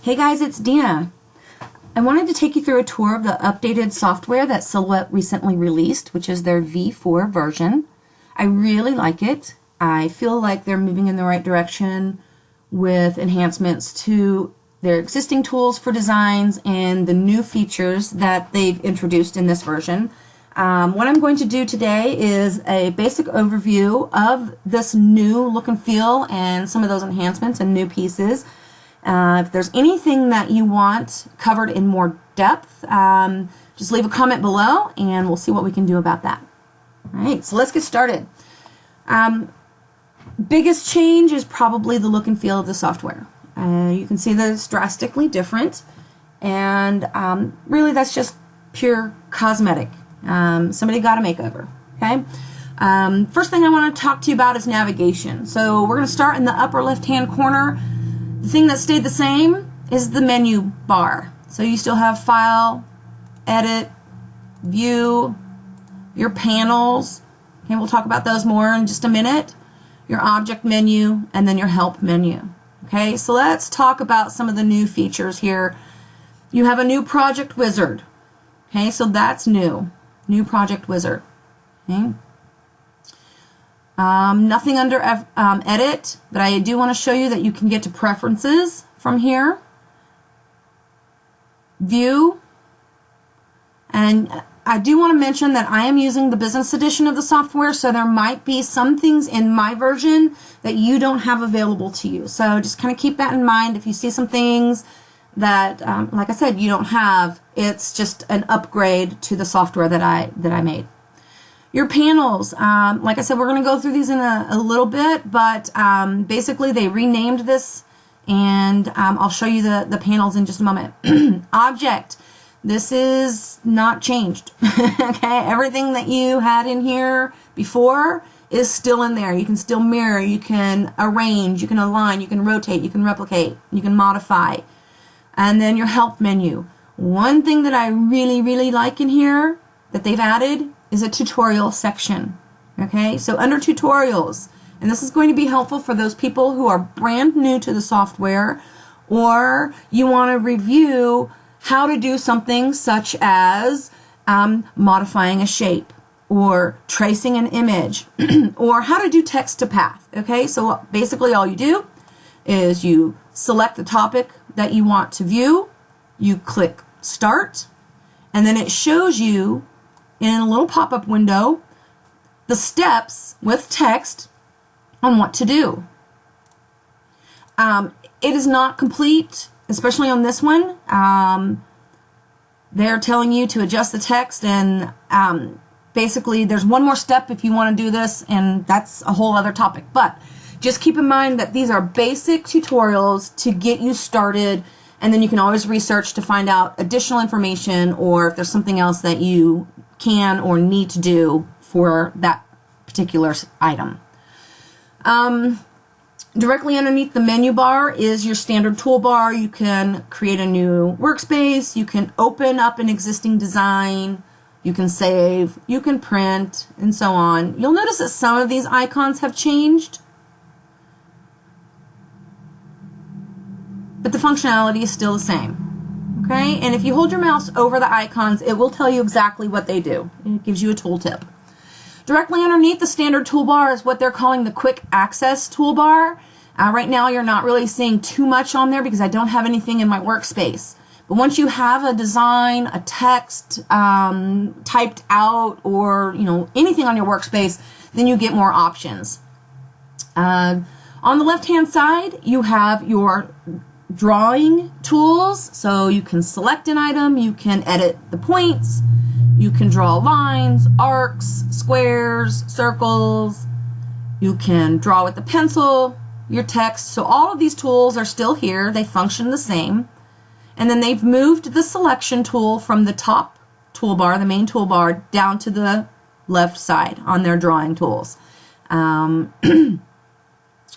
Hey guys, it's Dina. I wanted to take you through a tour of the updated software that Silhouette recently released, which is their V4 version. I really like it. I feel like they're moving in the right direction with enhancements to their existing tools for designs and the new features that they've introduced in this version. What I'm going to do today is a basic overview of this new look and feel and some of those enhancements and new pieces. If there's anything that you want covered in more depth, just leave a comment below and we'll see what we can do about that. All right, so let's get started. Biggest change is probably the look and feel of the software. You can see that it's drastically different, and really that's just pure cosmetic. Somebody got a makeover. Okay. First thing I want to talk to you about is navigation. So we're going to start in the upper left-hand corner. The thing that stayed the same is the menu bar. So you still have File, Edit, View, your panels. Okay, we'll talk about those more in just a minute. Your Object menu, and then your Help menu. Okay, so let's talk about some of the new features here. You have a new Project Wizard. Okay, so that's new. New Project Wizard. Okay. Nothing under Edit, but I do want to show you that you can get to Preferences from here. View. And I do want to mention that I am using the business edition of the software, so there might be some things in my version that you don't have available to you. So just kind of keep that in mind. If you see some things that, like I said, you don't have, it's just an upgrade to the software that I made. Your panels, like I said, we're going to go through these in a little bit, but basically they renamed this, and I'll show you the panels in just a moment. Object. This is not changed. Okay, everything that you had in here before is still in there. You can still mirror, you can arrange, you can align, you can rotate, you can replicate, you can modify. And then your Help menu. One thing that I really like in here that they've added is a tutorial section. Okay, so under tutorials, and this is going to be helpful for those people who are brand new to the software, or you want to review how to do something such as modifying a shape, or tracing an image, or how to do text to path. Okay, so basically all you do is you select the topic that you want to view, you click Start, and then it shows you in a little pop-up window the steps with text on what to do. It is not complete, especially on this one. They're telling you to adjust the text, and basically there's one more step if you want to do this, and that's a whole other topic. But just keep in mind that these are basic tutorials to get you started, and then you can always research to find out additional information, or if there's something else that you can or need to do for that particular item. Directly underneath the menu bar is your standard toolbar. You can create a new workspace, you can open up an existing design, you can save, you can print, and so on. You'll notice that some of these icons have changed, but the functionality is still the same. Okay, and if you hold your mouse over the icons, it will tell you exactly what they do. It gives you a tooltip. Directly underneath the standard toolbar is what they're calling the quick access toolbar. Right now you're not really seeing too much on there because I don't have anything in my workspace. But once you have a design, a text typed out, or anything on your workspace, then you get more options. On the left hand side you have your drawing tools, so you can select an item, you can edit the points, you can draw lines, arcs, squares, circles, you can draw with the pencil, your text. So all of these tools are still here, they function the same. And then they've moved the selection tool from the top toolbar, the main toolbar, down to the left side on their drawing tools.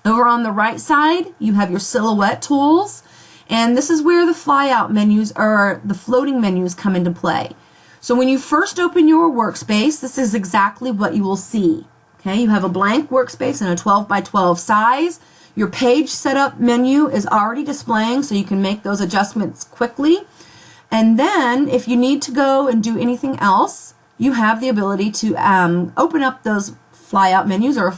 Over on the right side, you have your silhouette tools, and this is where the flyout menus or the floating menus come into play. So when you first open your workspace, this is exactly what you will see. Okay, you have a blank workspace in a 12 by 12 size. Your page setup menu is already displaying, so you can make those adjustments quickly. And then if you need to go and do anything else, you have the ability to open up those flyout menus or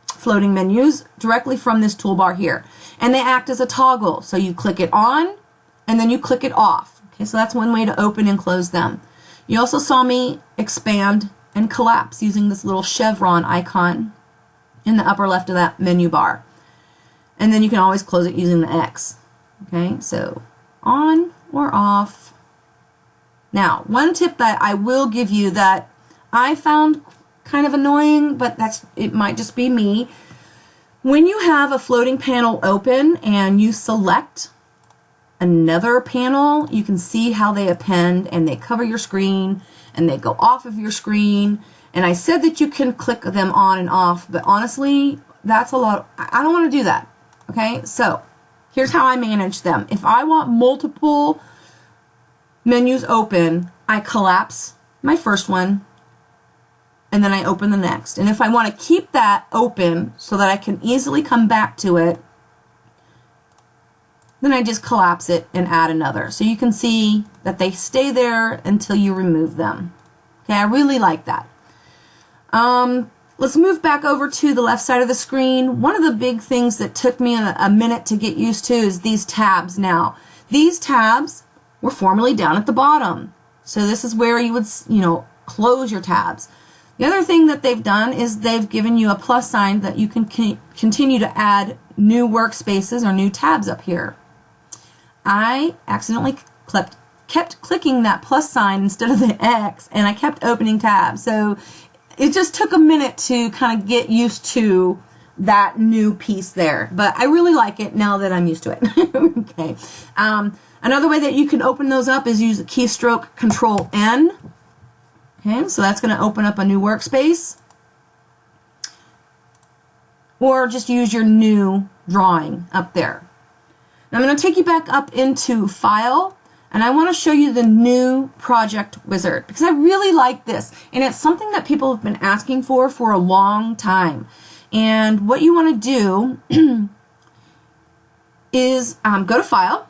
floating menus directly from this toolbar here. And they act as a toggle. So you click it on and then you click it off. Okay, so that's one way to open and close them. You also saw me expand and collapse using this little chevron icon in the upper left of that menu bar. And then you can always close it using the X. Okay, so on or off. Now, one tip that I will give you that I found kind of annoying, but it might just be me. When you have a floating panel open and you select another panel, you can see how they append and they cover your screen and they go off of your screen. And I said that you can click them on and off, but honestly, that's a lot. I don't want to do that. Okay, so here's how I manage them. If I want multiple menus open, I collapse my first one and then I open the next. And if I want to keep that open so that I can easily come back to it, then I just collapse it and add another. So you can see that they stay there until you remove them. Okay, I really like that. Let's move back over to the left side of the screen. One of the big things that took me a minute to get used to is these tabs now. These tabs were formerly down at the bottom. So this is where you would, close your tabs. The other thing that they've done is they've given you a plus sign that you can continue to add new workspaces or new tabs up here. I accidentally kept clicking that plus sign instead of the X, and I kept opening tabs. So it just took a minute to kind of get used to that new piece there. But I really like it now that I'm used to it. Okay. Another way that you can open those up is use the keystroke Control N. Okay, so that's going to open up a new workspace. Or just use your new drawing up there. Now I'm going to take you back up into File, and I want to show you the new project wizard because I really like this, and it's something that people have been asking for a long time. And what you want to do is go to File,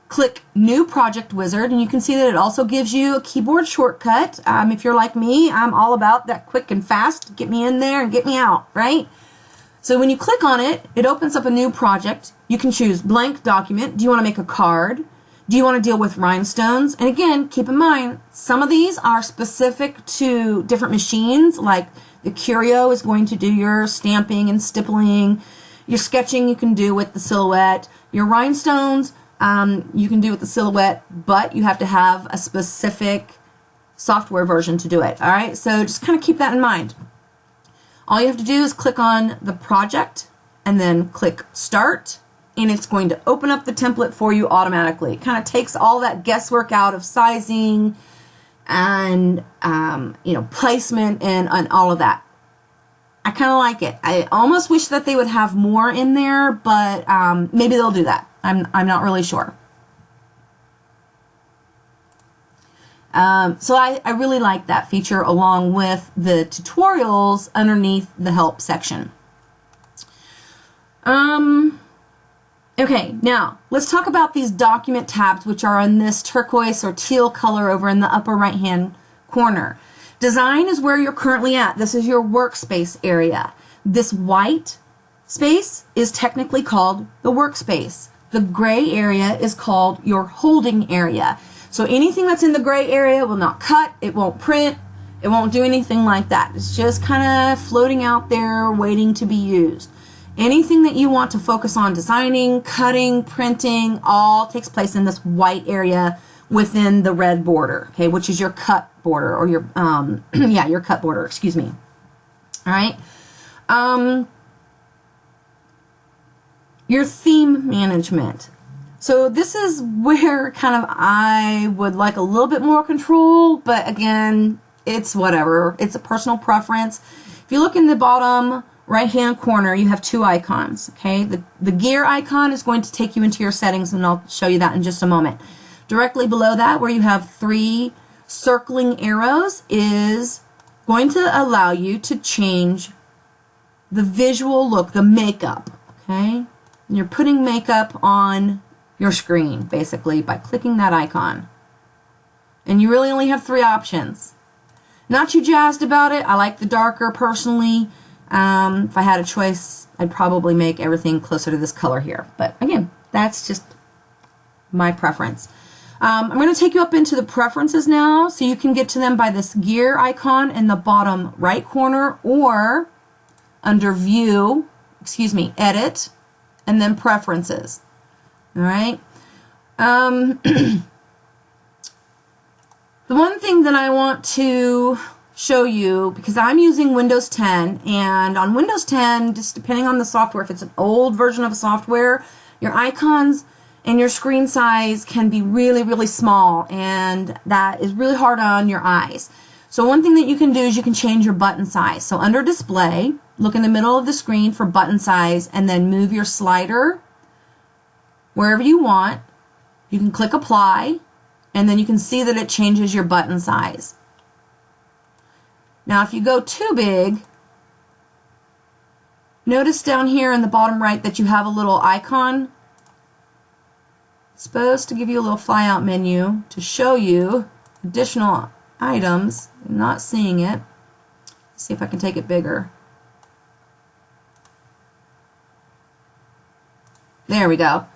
click New Project Wizard, and you can see that it also gives you a keyboard shortcut. If you're like me, I'm all about that quick and fast. Get me in there and get me out, right? So when you click on it, it opens up a new project. You can choose blank document. Do you want to make a card? Do you want to deal with rhinestones? And again, keep in mind, some of these are specific to different machines, like the Curio is going to do your stamping and stippling. Your sketching you can do with the silhouette. Your rhinestones, you can do with the silhouette, but you have to have a specific software version to do it. All right, so just kind of keep that in mind. All you have to do is click on the project and then click Start, and it's going to open up the template for you automatically. It kind of takes all that guesswork out of sizing and placement and all of that. I kind of like it. I almost wish that they would have more in there, but maybe they'll do that. I'm not really sure. So I really like that feature along with the tutorials underneath the help section. Okay, now let's talk about these document tabs, which are in this turquoise or teal color over in the upper right hand corner. Design is where you're currently at. This is your workspace area. This white space is technically called the workspace. The gray area is called your holding area. So anything that's in the gray area will not cut, it won't print, it won't do anything like that. It's just kind of floating out there waiting to be used. Anything that you want to focus on designing, cutting, printing, all takes place in this white area within the red border, okay, which is your cut border or your, your cut border, excuse me. All right. Your theme management. So this is where kind of I would like a little bit more control, but again, it's whatever. It's a personal preference. If you look in the bottom right-hand corner, you have two icons, okay? The gear icon is going to take you into your settings, and I'll show you that in just a moment. Directly below that, where you have 3 circling arrows, is going to allow you to change the visual look, the makeup. Okay? And you're putting makeup on your screen, basically, by clicking that icon. And you really only have 3 options. Not too jazzed about it. I like the darker, personally. If I had a choice, I'd probably make everything closer to this color here. But again, that's just my preference. I'm going to take you up into the preferences now, so you can get to them by this gear icon in the bottom right corner, or under view, edit, and then preferences. All right. The one thing that I want to show you, because I'm using Windows 10, and on Windows 10, just depending on the software, if it's an old version of a software, your icons and your screen size can be really, really small, and that is really hard on your eyes. So one thing that you can do is you can change your button size. So under display, look in the middle of the screen for button size, and then move your slider wherever you want. You can click apply, and then you can see that it changes your button size. Now if you go too big, notice down here in the bottom right that you have a little icon. It's supposed to give you a little flyout menu to show you additional items. I'm not seeing it. Let's see if I can take it bigger. There we go.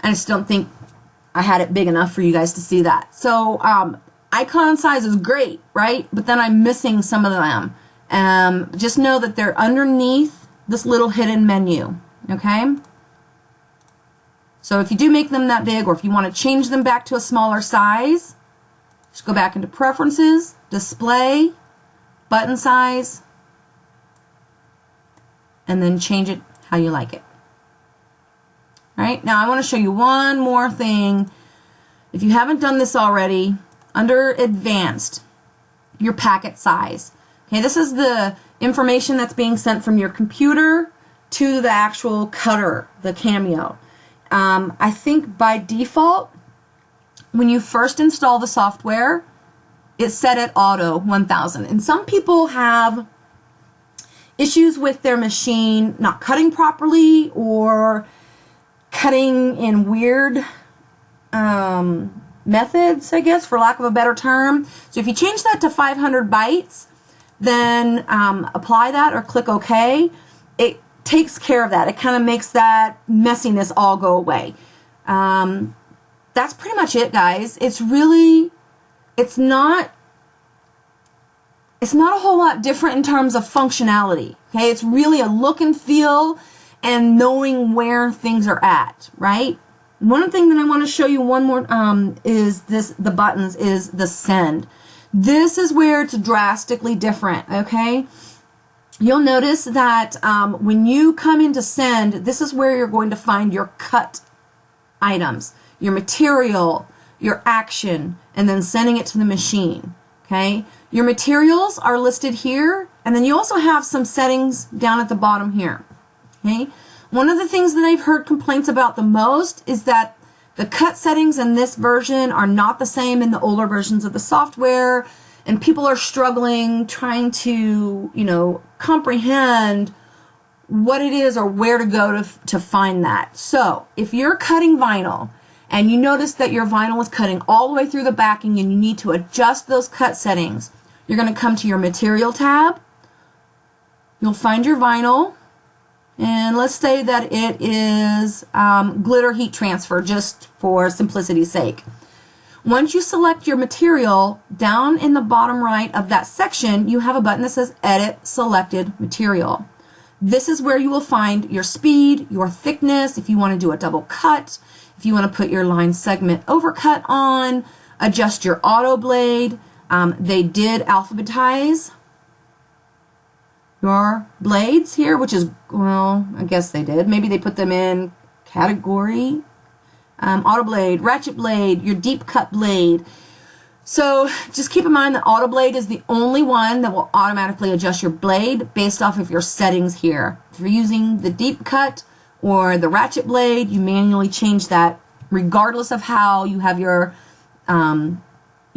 I just don't think I had it big enough for you guys to see that. So icon size is great, right? But then I'm missing some of them. Just know that they're underneath this little hidden menu, okay? So if you do make them that big, or if you want to change them back to a smaller size, just go back into preferences, display, button size, and then change it how you like it. All right, now I want to show you one more thing. If you haven't done this already, under advanced, your packet size. Okay, this is the information that's being sent from your computer to the actual cutter, the Cameo. I think by default, when you first install the software, it's set at auto 1000. And some people have issues with their machine not cutting properly, or cutting in weird methods, I guess, for lack of a better term. So if you change that to 500 bytes, then apply that or click OK. It takes care of that. It kind of makes that messiness all go away. That's pretty much it, guys. It's not a whole lot different in terms of functionality. Okay, it's really a look and feel and knowing where things are at, right? One thing that I want to show you one more is the buttons, is the send. This is where it's drastically different, okay? You'll notice that when you come into send, this is where you're going to find your cut items, your material, your action, and then sending it to the machine, okay? Your materials are listed here, and then you also have some settings down at the bottom here, okay? One of the things that I've heard complaints about the most is that the cut settings in this version are not the same in the older versions of the software, and people are struggling trying to, comprehend what it is or where to go to find that. So if you're cutting vinyl and you notice that your vinyl is cutting all the way through the backing and you need to adjust those cut settings, you're going to come to your material tab. You'll find your vinyl, and let's say that it is glitter heat transfer, just for simplicity's sake. Once you select your material, down in the bottom right of that section, you have a button that says Edit Selected Material. This is where you will find your speed, your thickness, if you want to do a double cut, if you want to put your line segment overcut on, adjust your auto blade. They did alphabetize your blades here, which is, well, I guess they did. Maybe they put them in category. Auto blade, ratchet blade, your deep cut blade. So just keep in mind that auto blade is the only one that will automatically adjust your blade based off of your settings here. If you're using the deep cut or the ratchet blade, you manually change that regardless of how you have your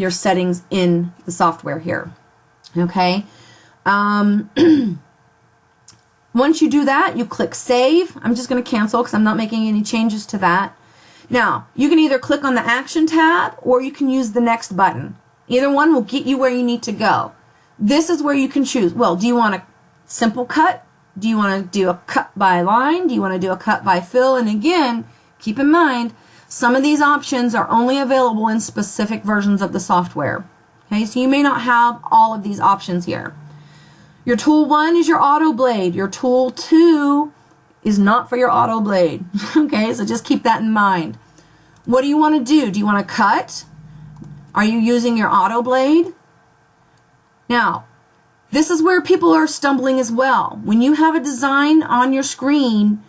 settings in the software here. Okay. Once you do that, you click Save. I'm just going to cancel because I'm not making any changes to that. Now, you can either click on the Action tab or you can use the Next button. Either one will get you where you need to go. This is where you can choose. Well, do you want a simple cut? Do you want to do a cut by line? Do you want to do a cut by fill? And again, keep in mind, some of these options are only available in specific versions of the software. Okay, so you may not have all of these options here. Your tool 1 is your auto blade. Your tool 2 is not for your auto blade. Okay, so just keep that in mind. What do you want to do? Do you want to cut? Are you using your auto blade? Now, this is where people are stumbling as well. When you have a design on your screen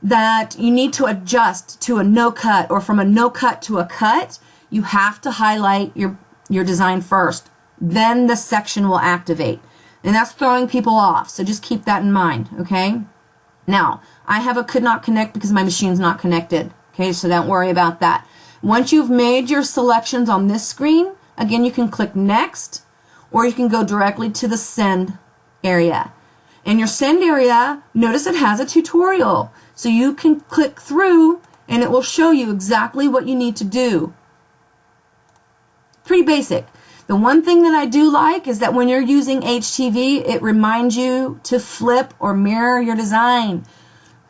that you need to adjust to a no cut or from a no cut to a cut, you have to highlight your design first. Then the section will activate. And that's throwing people off. So just keep that in mind, okay? Now, I have a could not connect because my machine's not connected. Okay, so don't worry about that. Once you've made your selections on this screen, again, you can click Next, or you can go directly to the Send area. In your Send area, notice it has a tutorial. So you can click through and it will show you exactly what you need to do. Pretty basic. The one thing that I do like is that when you're using HTV, it reminds you to flip or mirror your design,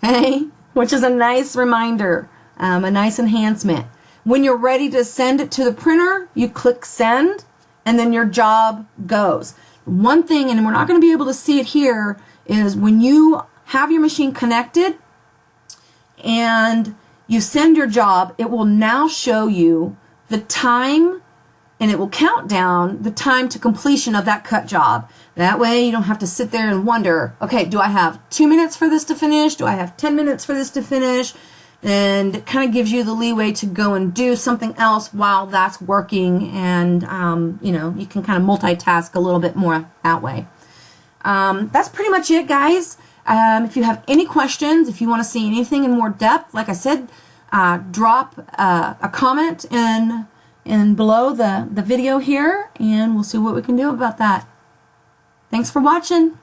okay? Which is a nice reminder, a nice enhancement. When you're ready to send it to the printer, you click Send, and then your job goes. One thing, and we're not going to be able to see it here, is when you have your machine connected and you send your job, it will now show you the time, and it will count down the time to completion of that cut job. That way you don't have to sit there and wonder, okay, do I have 2 minutes for this to finish? Do I have 10 minutes for this to finish? And it kind of gives you the leeway to go and do something else while that's working, and you know, you can kind of multitask a little bit more that way. That's pretty much it, guys. If you have any questions, if you want to see anything in more depth, like I said, drop a comment in below the video here, and we'll see what we can do about that. Thanks for watching.